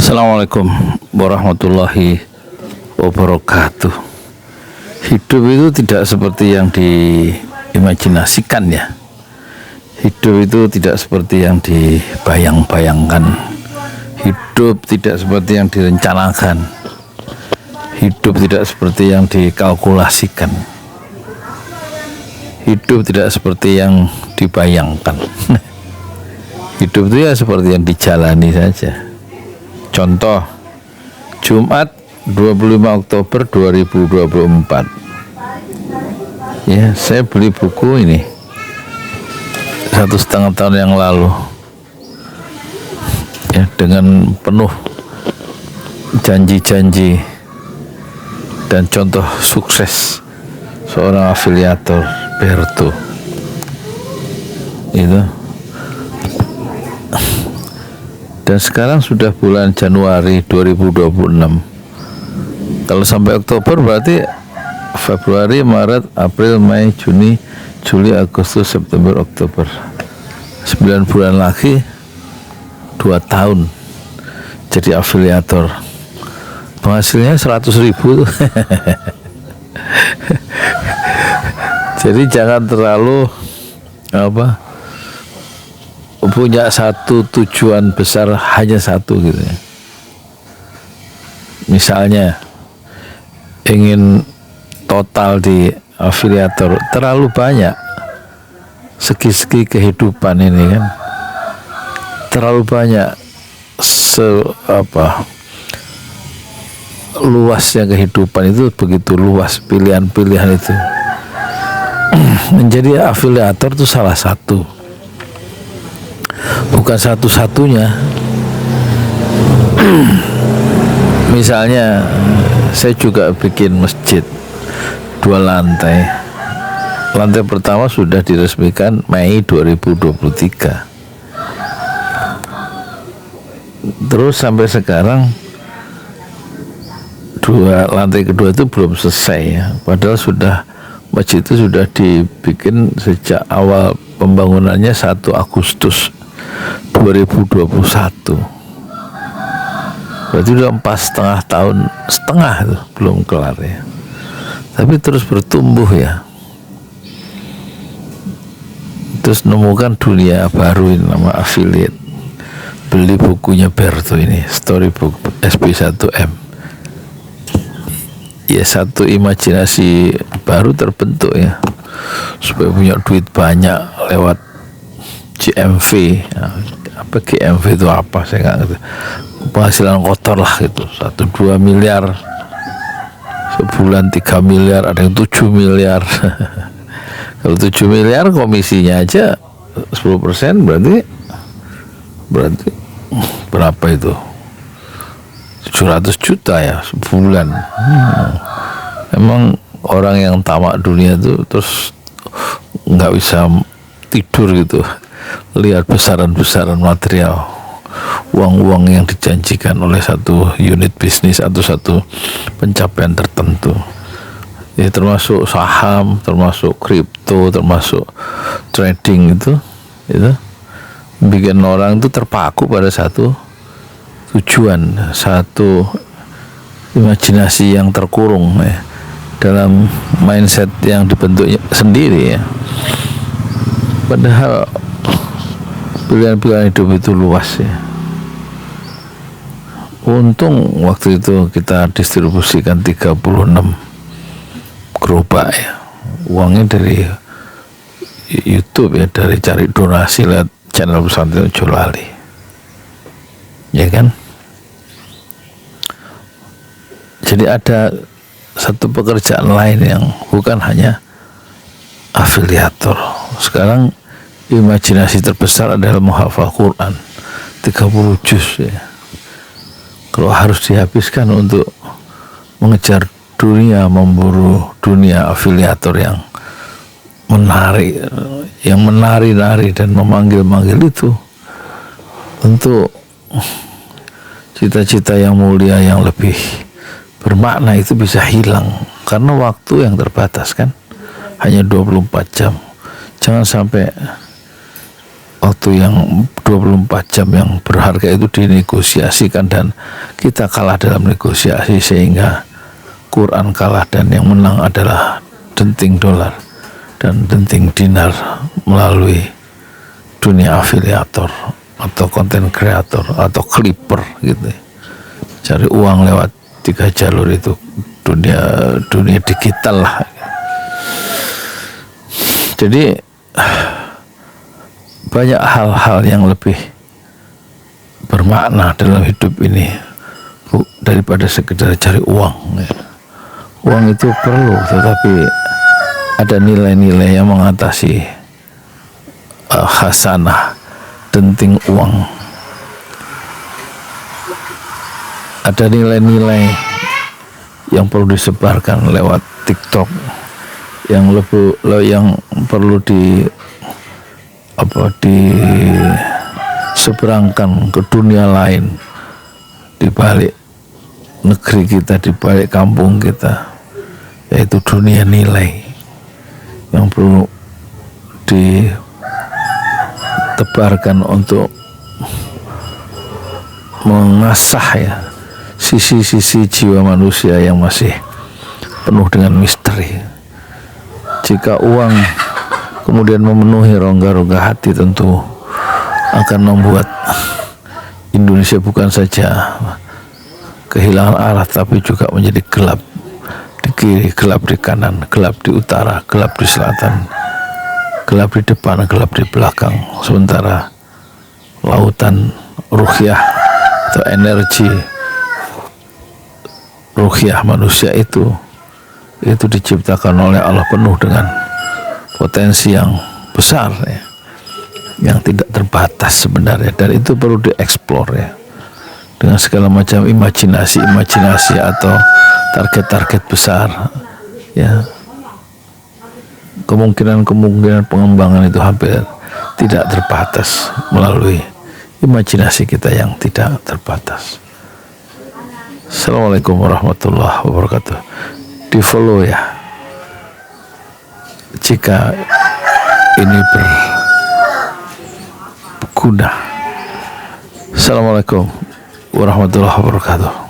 Assalamualaikum warahmatullahi wabarakatuh. Hidup itu tidak seperti yang diimajinasikan ya. Hidup itu tidak seperti yang dibayang-bayangkan. Hidup tidak seperti yang direncanakan. Hidup tidak seperti yang dikalkulasikan. Hidup tidak seperti yang dibayangkan. Hidup itu ya seperti yang dijalani saja. Contoh, Jumat 25 Oktober 2024. Ya, saya beli buku ini 1,5 tahun yang lalu. Ya, dengan penuh janji-janji dan contoh sukses seorang afiliator Berto. Itu. Dan sekarang sudah bulan Januari 2026. Kalau sampai Oktober berarti Februari, Maret, April, Mei, Juni, Juli, Agustus, September, Oktober. 9 bulan lagi 2 tahun jadi afiliator. Penghasilnya 100.000. Jadi jangan terlalu punya satu tujuan besar, hanya satu gitu ya. Misalnya ingin total di afiliator, terlalu banyak segi-segi kehidupan ini kan, terlalu banyak luasnya kehidupan itu, begitu luas pilihan-pilihan itu. Menjadi afiliator itu salah satu, bukan satu-satunya. Misalnya saya juga bikin masjid 2 lantai. Lantai pertama sudah diresmikan Mei 2023. Terus sampai sekarang lantai kedua itu belum selesai ya. Padahal masjid itu sudah dibikin sejak awal pembangunannya 1 Agustus 2021. Berarti udah 4,5 tahun itu belum kelar ya. Tapi terus bertumbuh ya. Terus nemukan dunia baru ini, nama affiliate. Beli bukunya Berto ini, Storybook SP1M. Ya, satu imajinasi baru terbentuk ya, supaya punya duit banyak lewat GMV. Apa GMV itu apa, saya nggak ngerti. Penghasilan kotor lah gitu, 1-2 miliar sebulan, 3 miliar, ada yang 7 miliar. Kalau 7 miliar komisinya aja 10%, berarti berapa itu? 700 juta ya sebulan. Emang orang yang tamak dunia itu terus nggak bisa tidur gitu, lihat besaran-besaran material, uang-uang yang dijanjikan oleh satu unit bisnis atau satu pencapaian tertentu ya, termasuk saham, termasuk kripto, termasuk trading. Itu bikin orang itu terpaku pada satu tujuan, satu imajinasi yang terkurung ya, dalam mindset yang dibentuknya sendiri ya. Padahal pilihan-pilihan hidup itu luas ya. Untung waktu itu kita distribusikan 36 gerobak ya. Uangnya dari YouTube ya, dari cari donasi lewat channel Pesantren Jolali. Ya kan? Jadi ada satu pekerjaan lain yang bukan hanya afiliator. Sekarang imajinasi terbesar adalah menghafal Quran 30 juz ya. Kalau harus dihabiskan untuk mengejar dunia, memburu dunia afiliator yang menarik, yang menari-nari dan memanggil-manggil, itu tentu cita-cita yang mulia, yang lebih bermakna itu bisa hilang karena waktu yang terbatas kan, hanya 24 jam. Jangan sampai waktu yang 24 jam yang berharga itu dinegosiasikan dan kita kalah dalam negosiasi sehingga Quran kalah dan yang menang adalah denting dolar dan denting dinar melalui dunia afiliator atau konten kreator atau clipper gitu, cari uang lewat 3 jalur itu, dunia digital lah. Jadi banyak hal-hal yang lebih bermakna dalam hidup ini daripada sekedar cari uang. Uang itu perlu, tetapi ada nilai-nilai yang mengatasi khasanah denting uang. Ada nilai-nilai yang perlu disebarkan lewat TikTok, yang perlu diseberangkan ke dunia lain, di balik negeri kita, di balik kampung kita, yaitu dunia nilai yang perlu ditebarkan untuk mengasah ya sisi-sisi jiwa manusia yang masih penuh dengan misteri. Jika uang kemudian memenuhi rongga-rongga hati, tentu akan membuat Indonesia bukan saja kehilangan arah, tapi juga menjadi gelap di kiri, gelap di kanan, gelap di utara, gelap di selatan, gelap di depan, gelap di belakang. Sementara lautan ruhiyah atau energi ruhiyah manusia itu diciptakan oleh Allah penuh dengan potensi yang besar ya, yang tidak terbatas sebenarnya, dan itu perlu dieksplor ya, dengan segala macam imajinasi atau target-target besar ya. Kemungkinan pengembangan itu hampir tidak terbatas melalui imajinasi kita yang tidak terbatas. Assalamualaikum warahmatullahi wabarakatuh. Di follow ya jika ini berguna. Assalamualaikum warahmatullahi wabarakatuh.